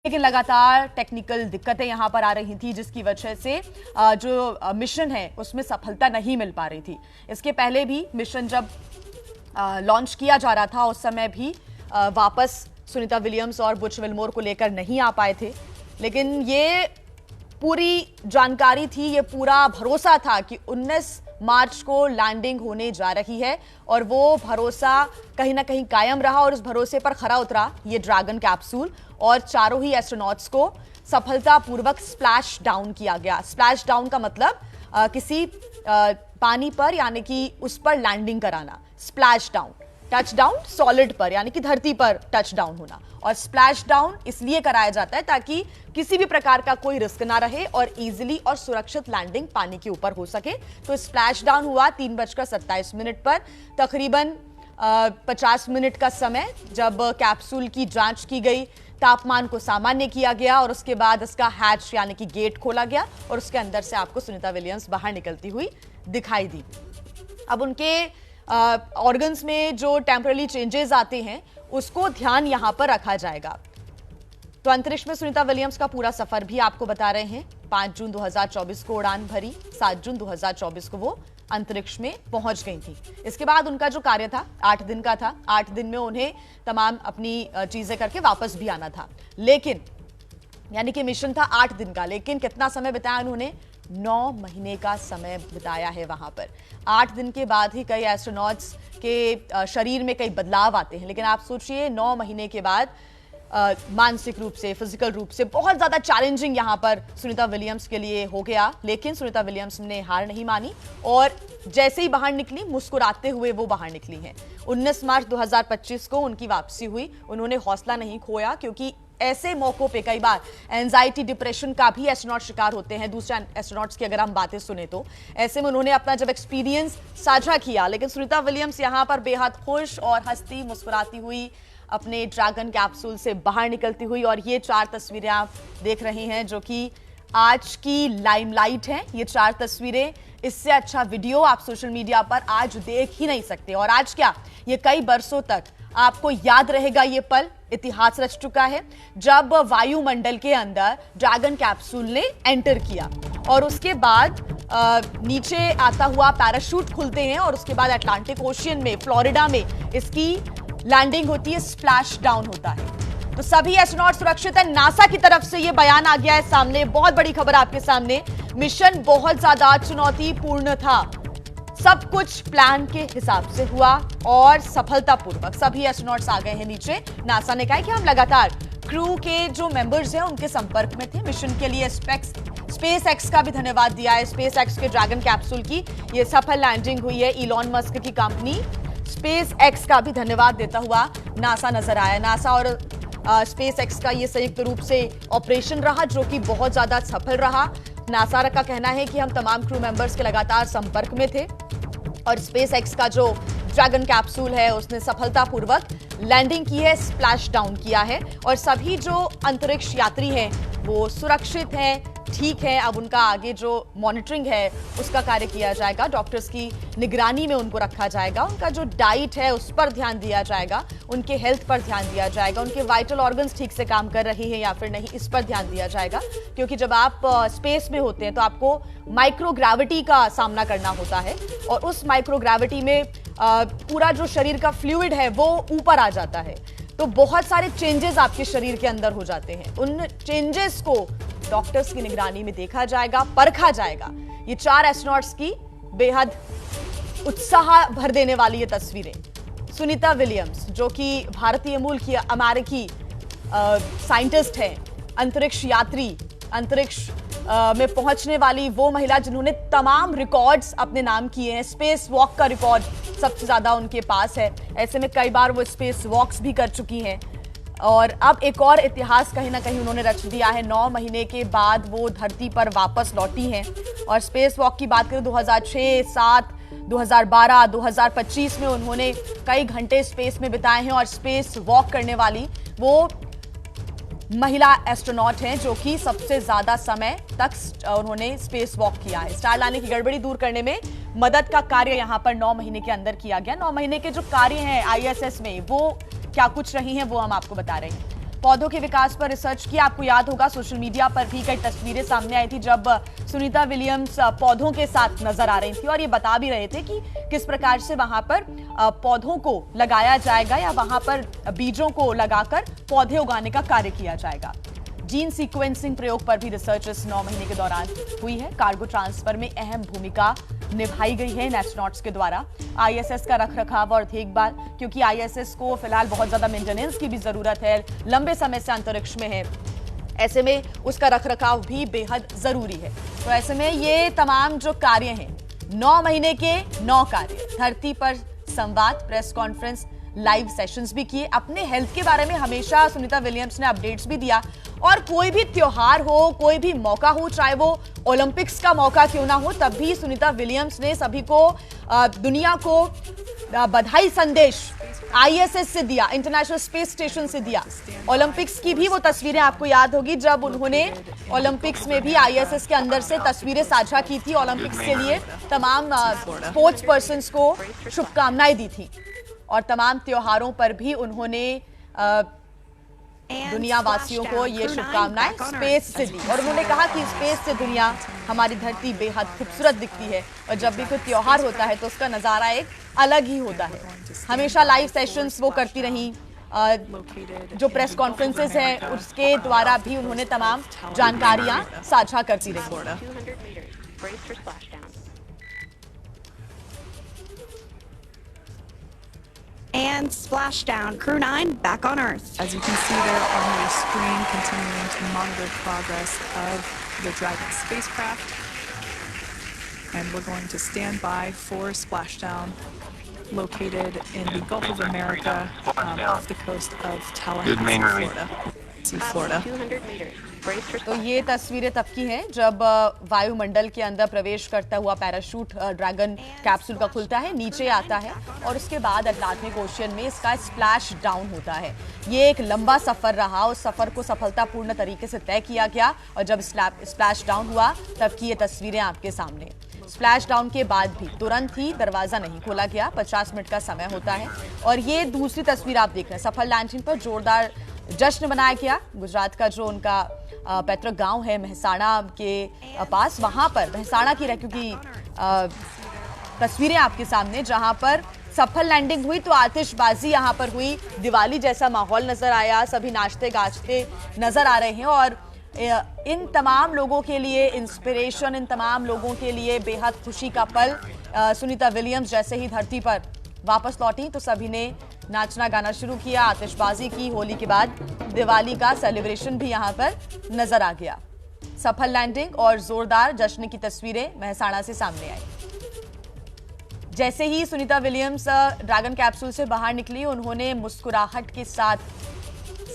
लेकिन लगातार टेक्निकल दिक्कतें यहां पर आ रही थी, जिसकी वजह से जो मिशन है उसमें सफलता नहीं मिल पा रही थी। इसके पहले भी मिशन जब लॉन्च किया जा रहा था उस समय भी वापस सुनीता विलियम्स और बुच विलमोर को लेकर नहीं आ पाए थे। लेकिन ये पूरी जानकारी थी, ये पूरा भरोसा था कि 19 मार्च को लैंडिंग होने जा रही है और वो भरोसा कहीं ना कहीं कायम रहा और उस भरोसे पर खरा उतरा ये ड्रैगन कैप्सूल और चारों ही एस्ट्रोनॉट्स को सफलतापूर्वक स्प्लैश डाउन किया गया। स्प्लैश डाउन का मतलब किसी पानी पर यानी कि उस पर लैंडिंग कराना। Splash down, touch down solid पर यानी कि धरती पर टच डाउन होना, और स्प्लैश डाउन इसलिए कराया जाता है ताकि किसी भी प्रकार का कोई रिस्क ना रहे और इजीली और सुरक्षित लैंडिंग पानी के ऊपर हो सके। तो स्प्लैश डाउन हुआ 3:27 पर, तकरीबन 50 मिनट का समय जब कैप्सूल की जांच की गई, तापमान को सामान्य किया गया और उसके बाद इसका हैच यानी कि गेट खोला गया और उसके अंदर से आपको सुनीता विलियम्स बाहर निकलती हुई दिखाई दी। अब उनके ऑर्गन्स में जो टेम्पररी चेंजेस आते हैं उसको ध्यान यहां पर रखा जाएगा। तो अंतरिक्ष में सुनीता विलियम्स का पूरा सफर भी आपको बता रहे हैं। 5 जून 2024 को उड़ान भरी, 7 जून 2024 को वो अंतरिक्ष में पहुंच गई थी। इसके बाद उनका जो कार्य था 8 दिन का था। 8 दिन में उन्हें तमाम अपनी चीजें करके वापस भी आना था, लेकिन यानी कि मिशन था 8 दिन का, लेकिन कितना समय बिताया उन्होंने? 9 महीने का समय बिताया है वहां पर। 8 दिन के बाद ही कई एस्ट्रोनॉट्स के शरीर में कई बदलाव आते हैं, लेकिन आप सोचिए 9 महीने के बाद मानसिक रूप से, फिजिकल रूप से बहुत ज्यादा चैलेंजिंग यहां पर सुनीता विलियम्स के लिए हो गया। लेकिन सुनीता विलियम्स ने हार नहीं मानी और जैसे ही बाहर निकली, मुस्कुराते हुए वो बाहर निकली हैं। 19 मार्च 2025 को उनकी वापसी हुई। उन्होंने हौसला नहीं खोया, क्योंकि ऐसे मौकों पे कई बार एंजाइटी, डिप्रेशन का भी एस्ट्रोनॉट शिकार होते हैं। दूसरे एस्ट्रोनॉट्स की अगर हम बातें सुने तो ऐसे में उन्होंने अपना जब एक्सपीरियंस साझा किया, लेकिन सुनीता विलियम्स यहां पर बेहद खुश और हंसती मुस्कुराती हुई अपने ड्रैगन कैप्सूल से बाहर निकलती हुई। और ये 4 तस्वीरें आप देख रही हैं जो कि आज की लाइमलाइट हैं। ये 4 तस्वीरें, इससे अच्छा वीडियो आप सोशल मीडिया पर आज देख ही नहीं सकते। और आज क्या, ये कई बरसों तक आपको याद रहेगा। ये पल इतिहास रच चुका है जब वायुमंडल के अंदर ड्रैगन कैप्सूल ने एंटर किया और उसके बाद नीचे आता हुआ पैराशूट खुलते हैं और उसके बाद अटलांटिक ओशियन में, फ्लोरिडा में इसकी लैंडिंग होती है, स्प्लैश डाउन होता है। तो सभी एस्ट्रोनॉट सुरक्षित है। नासा की तरफ से यह बयान आ गया है सामने। बहुत बड़ी खबर आपके सामने। मिशन बहुत ज्यादा चुनौतीपूर्ण था, सब कुछ प्लान के हिसाब से हुआ और सफलतापूर्वक सभी एस्ट्रोनॉट्स आ गए हैं नीचे। नासा ने कहा कि हम लगातार क्रू के जो मेंबर्स हैं उनके संपर्क में थे। मिशन के लिए स्पेस एक्स का भी धन्यवाद दिया है। स्पेस एक्स के ड्रैगन कैप्सूल की ये सफल लैंडिंग हुई है। इलॉन मस्क की कंपनी स्पेस एक्स का भी धन्यवाद देता हुआ नासा नजर आया। नासा और स्पेस एक्स का ये संयुक्त रूप से ऑपरेशन रहा जो कि बहुत ज्यादा सफल रहा। नासा का कहना है कि हम तमाम क्रू मेंबर्स के लगातार संपर्क में थे और स्पेस एक्स का जो ड्रैगन कैप्सूल है उसने सफलतापूर्वक लैंडिंग की है, स्प्लैश डाउन किया है और सभी जो अंतरिक्ष यात्री हैं वो सुरक्षित हैं, ठीक है। अब उनका आगे जो मॉनिटरिंग है उसका कार्य किया जाएगा, डॉक्टर्स की निगरानी में उनको रखा जाएगा, उनका जो डाइट है उस पर ध्यान दिया जाएगा, उनके हेल्थ पर ध्यान दिया जाएगा, उनके वाइटल ऑर्गन्स ठीक से काम कर रहे हैं या फिर नहीं, इस पर ध्यान दिया जाएगा। क्योंकि जब आप स्पेस में होते हैं तो आपको माइक्रोग्रेविटी का सामना करना होता है और उस माइक्रोग्रेविटी में पूरा जो शरीर का फ्लूइड है वो ऊपर आ जाता है, तो बहुत सारे चेंजेस आपके शरीर के अंदर हो जाते हैं। उन चेंजेस को डॉक्टर्स की निगरानी में देखा जाएगा, परखा जाएगा। ये 4 एस्ट्रोनॉट्स की बेहद उत्साह भर देने वाली ये तस्वीरें। सुनीता विलियम्स जो कि भारतीय मूल की अमेरिकी साइंटिस्ट है, अंतरिक्ष यात्री, अंतरिक्ष में पहुंचने वाली वो महिला जिन्होंने तमाम रिकॉर्ड्स अपने नाम किए हैं। स्पेस वॉक का रिकॉर्ड सबसे ज्यादा उनके पास है। ऐसे में कई बार वो स्पेस वॉक्स भी कर चुकी हैं और अब एक और इतिहास कहीं ना कहीं उन्होंने रच दिया है। 9 महीने के बाद वो धरती पर वापस लौटी हैं और स्पेस वॉक की बात करें 2006, 7, 2012, 2025 में उन्होंने कई घंटे स्पेस में बिताए हैं और स्पेस वॉक करने वाली वो महिला एस्ट्रोनॉट हैं जो कि सबसे ज्यादा समय तक उन्होंने स्पेस वॉक किया है। स्टार लाने की गड़बड़ी दूर करने में मदद का कार्य यहां पर 9 महीने के अंदर किया गया। 9 महीने के जो कार्य हैं आईएसएस में वो क्या कुछ रही हैं वो हम आपको बता रहे हैं। पौधों के विकास पर रिसर्च किया। आपको याद होगा सोशल मीडिया पर भी कई तस्वीरें सामने आई थी जब सुनीता विलियम्स पौधों के साथ नजर आ रही थी और ये बता भी रहे थे कि किस प्रकार से वहां पर पौधों को लगाया जाएगा या वहां पर बीजों को लगाकर पौधे उगाने का कार्य किया जाएगा। जीन सीक्वेंसिंग प्रयोग पर भी रिसर्च इस 9 महीने के दौरान हुई है। कार्गो ट्रांसफर में अहम भूमिका निभाई गई है इन एस्ट्रोनॉट्स के द्वारा। आईएसएस का रखरखाव और देखभाल, क्योंकि आईएसएस को फिलहाल बहुत ज्यादा मेंटेनेंस की भी जरूरत है, लंबे समय से अंतरिक्ष में है, ऐसे में उसका रखरखाव भी बेहद जरूरी है। तो ऐसे में ये तमाम जो कार्य हैं, 9 महीने के 9 कार्य, धरती पर संवाद, प्रेस कॉन्फ्रेंस, लाइव सेशंस भी किए, अपने हेल्थ के बारे में हमेशा सुनीता विलियम्स ने अपडेट्स भी दिया। और कोई भी त्योहार हो, कोई भी मौका हो, चाहे वो ओलंपिक्स का मौका क्यों ना हो, तब भी सुनीता विलियम्स ने सभी को, दुनिया को बधाई संदेश आईएसएस से दिया, इंटरनेशनल स्पेस स्टेशन से दिया। ओलंपिक्स की भी वो तस्वीरें आपको याद होगी जब उन्होंने ओलंपिक्स में भी आईएसएस के अंदर से तस्वीरें साझा की थी। ओलंपिक्स के लिए तमाम स्पोर्ट्स पर्सन्स को शुभकामनाएं दी थी और तमाम त्योहारों पर भी उन्होंने दुनिया वासियों को ये शुभकामनाएं स्पेस से दी और उन्होंने कहा कि स्पेस से दुनिया, हमारी धरती बेहद खूबसूरत दिखती है और जब भी कोई त्योहार होता है तो उसका नजारा एक अलग ही होता है। हमेशा लाइव सेशंस वो करती रहीं, जो प्रेस कॉन्फ्रेंसेस हैं उसके द्वारा भी उन्होंने तमाम जानकारियां साझा करती रही। And splashdown. Crew 9 back on Earth. As you can see there on your screen, continuing to monitor progress of the Dragon spacecraft. And we're going to stand by for splashdown located in the Gulf of America off the coast of Tallahassee, Florida. 200 meters. तो ये तस्वीरें तब की हैं जब वायुमंडल के अंदर प्रवेश करता हुआ पैराशूट ड्रैगन कैप्सूल का खुलता है, नीचे आता है और उसके बाद अटलांटिक ओशियन में इसका स्प्लैश डाउन होता है। ये एक लंबा सफर रहा, उस सफर को सफलतापूर्ण तरीके से तय किया गया और जब स्प्लैश डाउन हुआ तब की ये तस्वीरें आपके सामने। स्प्लैश डाउन के बाद भी तुरंत ही दरवाजा नहीं खोला गया, 50 मिनट का समय होता है। और ये दूसरी तस्वीर आप देख रहे हैं, सफल लैंडिंग पर जोरदार जश्न मनाया गया। गुजरात का जो उनका पैतृक गांव है महसाणा के पास, वहां पर महसाणा की क्योंकि तस्वीरें आपके सामने जहां पर सफल लैंडिंग हुई तो आतिशबाजी यहां पर हुई, दिवाली जैसा माहौल नजर आया, सभी नाचते गाजते नजर आ रहे हैं और इन तमाम लोगों के लिए इंस्पिरेशन, इन तमाम लोगों के लिए बेहद खुशी का पल। सुनीता विलियम्स जैसे ही धरती पर वापस लौटी तो सभी ने नाचना गाना शुरू किया, आतिशबाजी की। होली के बाद दिवाली का सेलिब्रेशन भी यहां पर नजर आ गया। सफल लैंडिंग और जोरदार जश्न की तस्वीरें महसाणा से सामने आई। जैसे ही सुनीता विलियम्स ड्रैगन कैप्सूल से बाहर निकली, उन्होंने मुस्कुराहट के साथ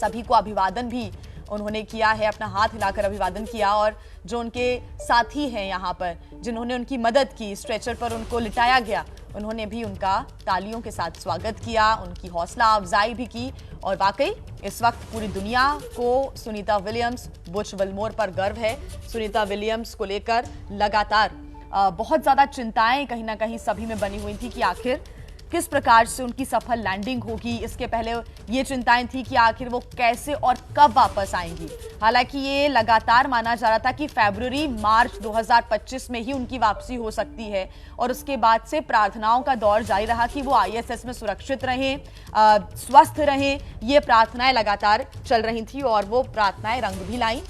सभी को अभिवादन भी उन्होंने किया है, अपना हाथ हिलाकर अभिवादन किया और जो उनके साथी हैं यहाँ पर जिन्होंने उनकी मदद की, स्ट्रेचर पर उनको लिटाया गया, उन्होंने भी उनका तालियों के साथ स्वागत किया, उनकी हौसला अफजाई भी की। और वाकई इस वक्त पूरी दुनिया को सुनीता विलियम्स, बुच विल्मोर पर गर्व है। सुनीता विलियम्स को लेकर लगातार बहुत ज्यादा चिंताएं कहीं ना कहीं सभी में बनी हुई थी कि आखिर किस प्रकार से उनकी सफल लैंडिंग होगी। इसके पहले ये चिंताएं थी कि आखिर वो कैसे और कब वापस आएंगी। हालांकि ये लगातार माना जा रहा था कि फरवरी मार्च 2025 में ही उनकी वापसी हो सकती है और उसके बाद से प्रार्थनाओं का दौर जारी रहा कि वो आईएसएस में सुरक्षित रहें, स्वस्थ रहें। ये प्रार्थनाएं लगातार चल रही थी और वो प्रार्थनाएं रंग भी लाई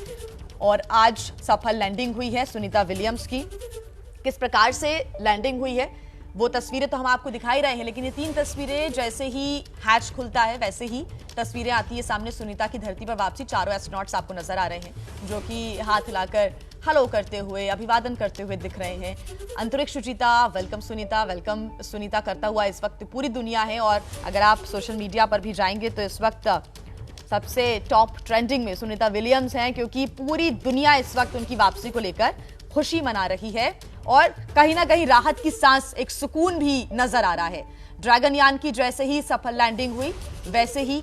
और आज सफल लैंडिंग हुई है सुनीता विलियम्स की। किस प्रकार से लैंडिंग हुई है वो तस्वीरें तो हम आपको दिखाई रहे हैं, लेकिन ये 3 तस्वीरें जैसे ही हैच खुलता है वैसे ही तस्वीरें आती है सामने। सुनीता की धरती पर वापसी, चारों एस्ट्रोनॉट्स आपको नजर आ रहे हैं जो कि हाथ हिलाकर हेलो करते हुए, अभिवादन करते हुए दिख रहे हैं। अंतरिक्ष सुचिता, वेलकम सुनीता करता हुआ इस वक्त पूरी दुनिया है और अगर आप सोशल मीडिया पर भी जाएंगे तो इस वक्त सबसे टॉप ट्रेंडिंग में सुनीता विलियम्स हैं, क्योंकि पूरी दुनिया इस वक्त उनकी वापसी को लेकर खुशी मना रही है और कहीं ना कहीं राहत की सांस, एक सुकून भी नजर आ रहा है। ड्रैगन यान की जैसे ही सफल लैंडिंग हुई वैसे ही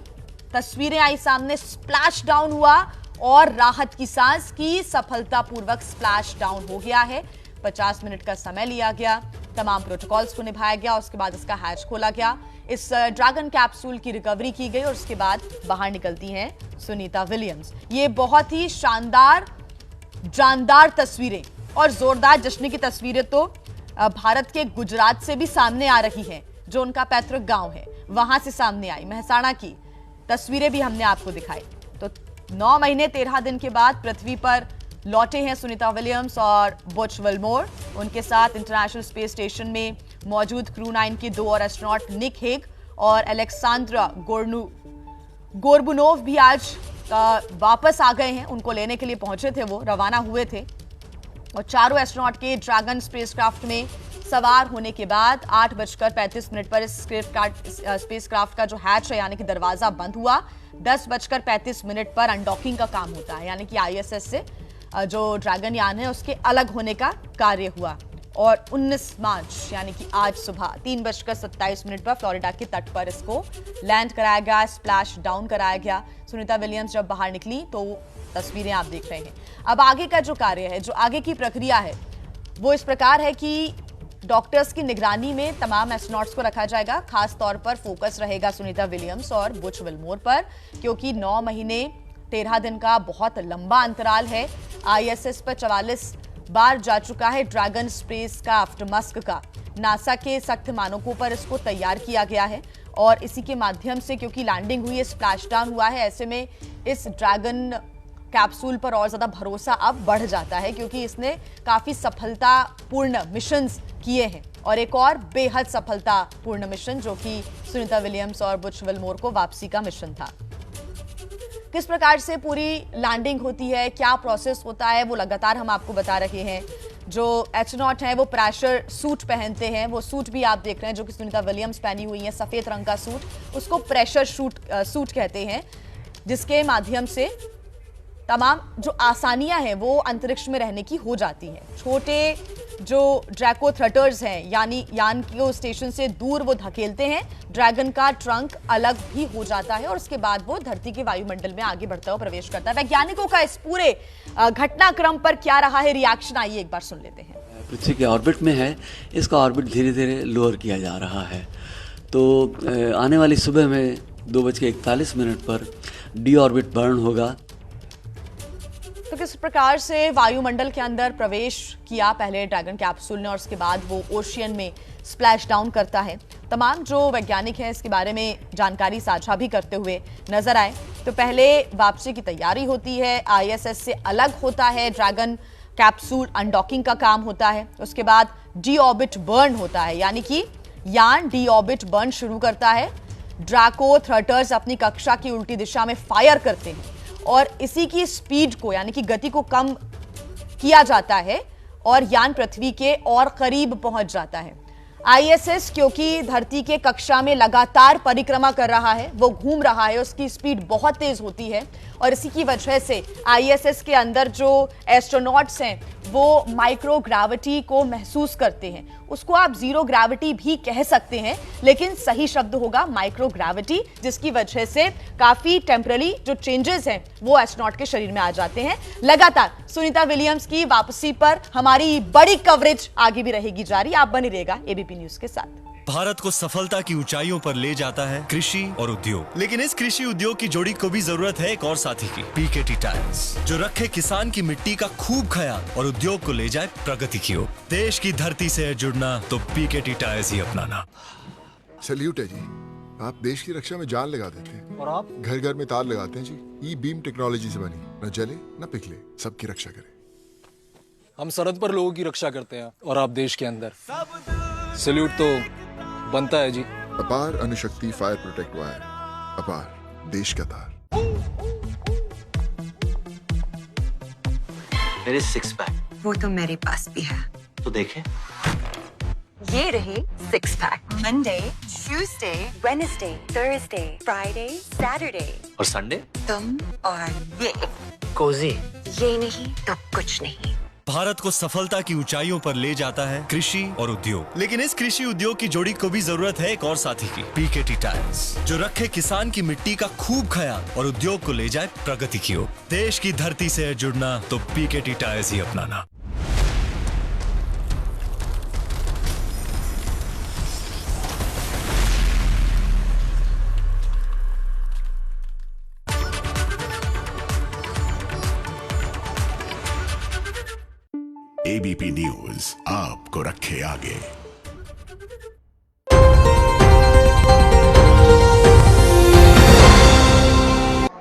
तस्वीरें आई सामने, स्प्लैश डाउन हुआ और राहत की सांस की, सफलतापूर्वक स्प्लैश डाउन हो गया है। 50 मिनट का समय लिया गया, तमाम प्रोटोकॉल्स को निभाया गया, उसके बाद इसका हैच खोला गया। इस ड्रैगन कैप्सूल की रिकवरी की गई और उसके बाद बाहर निकलती हैं सुनीता विलियम्स। ये बहुत ही शानदार, जानदार तस्वीरें और जोरदार जश्न की तस्वीरें तो भारत के गुजरात से भी सामने आ रही हैं, जो उनका पैतृक गांव है वहां से सामने आई। मेहसाणा की तस्वीरें भी हमने आपको दिखाई। तो 9 महीने 13 दिन के बाद पृथ्वी पर लौटे हैं सुनीता विलियम्स और बुच विल्मोर। उनके साथ इंटरनेशनल स्पेस स्टेशन में मौजूद क्रू 9 के 2 और एस्ट्रोनॉट निक हेग और अलेक्सांद्रा गोर्बुनोव भी आज वापस आ गए हैं। उनको लेने के लिए पहुंचे थे, वो रवाना हुए थे। और चारों एस्ट्रोनॉट के ड्रैगन स्पेसक्राफ्ट में सवार होने के बाद 8:35 पर इस स्पेसक्राफ्ट का जो हैच है यानी कि दरवाजा बंद हुआ। 10:35 पर अनडॉकिंग का काम होता है, यानी कि आईएसएस से जो ड्रैगन यान है उसके अलग होने का कार्य हुआ। और 19 मार्च यानी कि आज सुबह 3:27 पर फ्लोरिडा के तट पर इसको लैंड कराया गया, स्प्लैश डाउन कराया गया। सुनीता विलियम्स जब बाहर निकली तो तस्वीरें आप देख रहे हैं। अब आगे का जो कार्य है, जो आगे की प्रक्रिया है, वो इस प्रकार है कि डॉक्टर्स की निगरानी में तमाम एस्ट्रोनॉट्स को रखा जाएगा। खास तौर पर फोकस रहेगा सुनीता विलियम्स और बुच विल्मोर पर, क्योंकि 9 महीने 13 दिन का बहुत लंबा अंतराल है। आईएसएस पर 44 बार जा चुका है ड्रैगन स्पेस का मस्क का। नासा के सख्त मानकों पर इसको तैयार किया गया है और इसी के माध्यम से, क्योंकि लैंडिंग हुई है, स्प्लैश डाउन हुआ है, ऐसे में इस ड्रैगन कैप्सूल पर और ज्यादा भरोसा अब बढ़ जाता है, क्योंकि इसने काफी सफलतापूर्ण मिशंस किए हैं। और एक और बेहद सफलतापूर्ण मिशन जो कि सुनीता विलियम्स और बुच विल्मोर को वापसी का मिशन था। किस प्रकार से पूरी लैंडिंग होती है, क्या प्रोसेस होता है, वो लगातार हम आपको बता रहे हैं। जो एस्ट्रोनॉट हैं वो प्रेशर सूट पहनते हैं, वो सूट भी आप देख रहे हैं जो कि सुनीता विलियम्स पहनी हुई है, सफेद रंग का सूट, उसको प्रेशर सूट कहते हैं, जिसके माध्यम से तमाम जो आसानियां हैं वो अंतरिक्ष में रहने की हो जाती हैं। छोटे जो ड्रैको थ्रटर्स हैं, यानी यान को स्टेशन से दूर वो धकेलते हैं, ड्रैगन का ट्रंक अलग भी हो जाता है और उसके बाद वो धरती के वायुमंडल में आगे बढ़ता हुआ प्रवेश करता है। वैज्ञानिकों का इस पूरे घटनाक्रम पर क्या रहा है रिएक्शन, आइए एक बार सुन लेते हैं। पृथ्वी के ऑर्बिट में है, इसका ऑर्बिट धीरे धीरे लोअर किया जा रहा है। तो आने वाली सुबह में 2:41 पर डी ऑर्बिट बर्न होगा। तो किस प्रकार से वायुमंडल के अंदर प्रवेश किया पहले ड्रैगन कैप्सूल ने और उसके बाद वो ओशियन में स्प्लैश डाउन करता है, तमाम जो वैज्ञानिक हैं इसके बारे में जानकारी साझा भी करते हुए नजर आए। तो पहले वापसी की तैयारी होती है, आईएसएस से अलग होता है ड्रैगन कैप्सूल, अनडॉकिंग का काम होता है, उसके बाद डी ऑर्बिट बर्न होता है, यानी कि यान डी ऑर्बिट बर्न शुरू करता है। ड्रैको थ्रटर्स अपनी कक्षा की उल्टी दिशा में फायर करते हैं और इसी की स्पीड को, यानी कि गति को कम किया जाता है और यान पृथ्वी के और करीब पहुंच जाता है। आईएसएस क्योंकि धरती के कक्षा में लगातार परिक्रमा कर रहा है, वो घूम रहा है, उसकी स्पीड बहुत तेज होती है और इसी की वजह से आईएसएस के अंदर जो एस्ट्रोनॉट्स हैं वो माइक्रोग्रेविटी को महसूस करते हैं। उसको आप जीरो ग्रेविटी भी कह सकते हैं, लेकिन सही शब्द होगा माइक्रोग्रेविटी, जिसकी वजह से काफी टेम्पररी जो चेंजेस हैं वो एस्ट्रोनॉट के शरीर में आ जाते हैं। लगातार सुनीता विलियम्स की वापसी पर हमारी बड़ी कवरेज आगे भी रहेगी जारी। आप बने रहेगा एबीपी न्यूज के साथ। भारत को सफलता की ऊंचाइयों पर ले जाता है कृषि और उद्योग, लेकिन इस कृषि उद्योग की जोड़ी को भी जरूरत है एक और साथी की, पीकेटी टायर्स, जो रखे किसान की मिट्टी का खूब ख्याल और उद्योग को ले जाए प्रगति की ओर। देश की धरती से है जुड़ना तो पीकेटी टायर्स ही अपनाना। सैल्यूट है जी, आप देश की रक्षा में जान लगा देते हैं और आप घर घर में तार लगाते हैं जी। ई बीम टेक्नोलॉजी से बनी, न जले न पिघले, सबकी रक्षा करे। हम सरहद पर लोगों की रक्षा करते हैं और आप देश के अंदर। सैल्यूट तो बनता है जी। अपार अणुशक्ति फायर प्रोटेक्ट वायर, अपार देश का तार। मेरे 6 पैक वो तो मेरे पास भी है, तो देखें। ये रही 6 pack. Monday, Tuesday, Wednesday, Thursday, Friday, Saturday और संडे तुम और ये। कोजी। ये नहीं तो कुछ नहीं। भारत को सफलता की ऊंचाइयों पर ले जाता है कृषि और उद्योग, लेकिन इस कृषि उद्योग की जोड़ी को भी जरूरत है एक और साथी की, पीकेटी टायर्स, जो रखे किसान की मिट्टी का खूब ख्याल और उद्योग को ले जाए प्रगति की ओर। देश की धरती से है जुड़ना तो पीकेटी टायर्स ही अपनाना। एबीपी न्यूज आपको रखे आगे।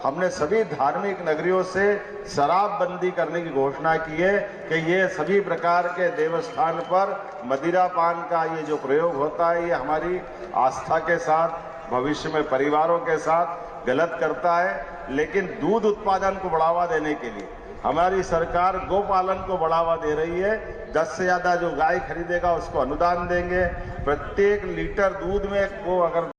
हमने सभी धार्मिक नगरियों से शराबबंदी करने की घोषणा की है कि ये सभी प्रकार के देवस्थान पर मदिरा पान का ये जो प्रयोग होता है, ये हमारी आस्था के साथ, भविष्य में परिवारों के साथ गलत करता है। लेकिन दूध उत्पादन को बढ़ावा देने के लिए हमारी सरकार गोपालन को बढ़ावा दे रही है। 10 से ज्यादा जो गाय खरीदेगा उसको अनुदान देंगे। प्रत्येक लीटर दूध में वो अगर